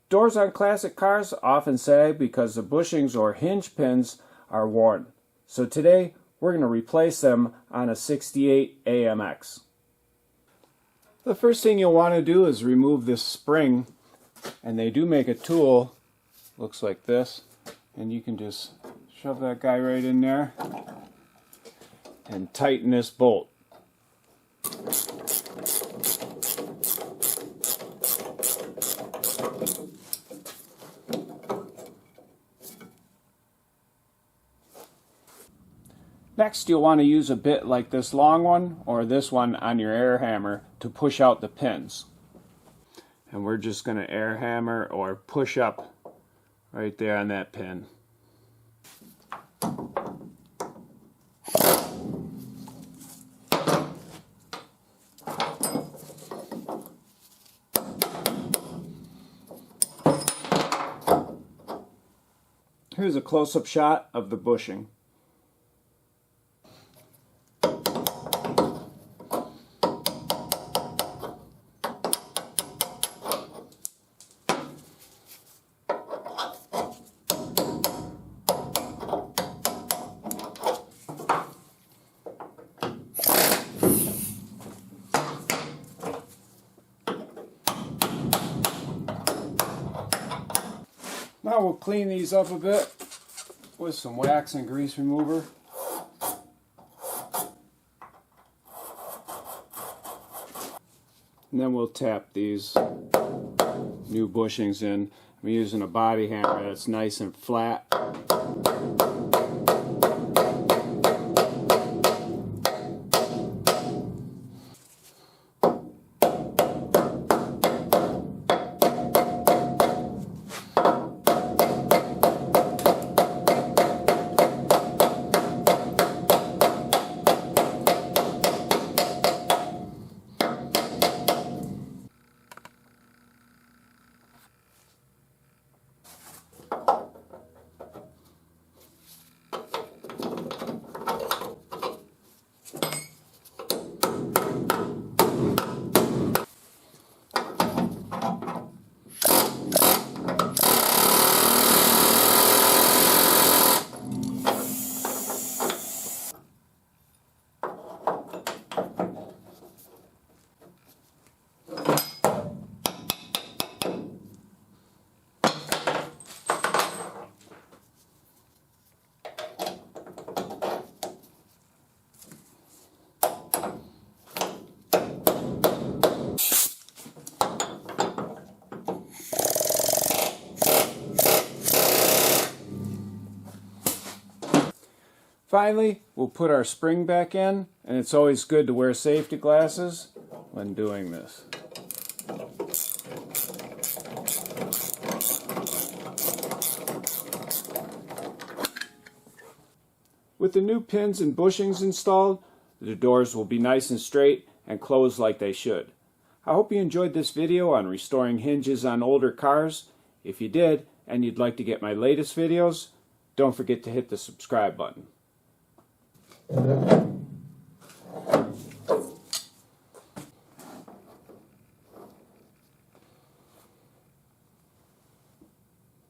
Doors on classic cars often sag because the bushings or hinge pins are worn. So today we're going to replace them on a 68 AMX. The first thing you'll want to do is remove this spring, and they do make a tool, looks like this, and you can just shove that guy right in there and tighten this bolt. Next, you'll want to use a bit like this long one or this one on your air hammer to push out the pins. And we're just going to air hammer or push up right there on that pin. Here's a close-up shot of the bushing. Now we'll clean these up a bit with some wax and grease remover. And then we'll tap these new bushings in. I'm using a body hammer that's nice and flat. Finally, we'll put our spring back in, and it's always good to wear safety glasses when doing this. With the new pins and bushings installed, the doors will be nice and straight and close like they should. I hope you enjoyed this video on restoring hinges on older cars. If you did, and you'd like to get my latest videos, don't forget to hit the subscribe button.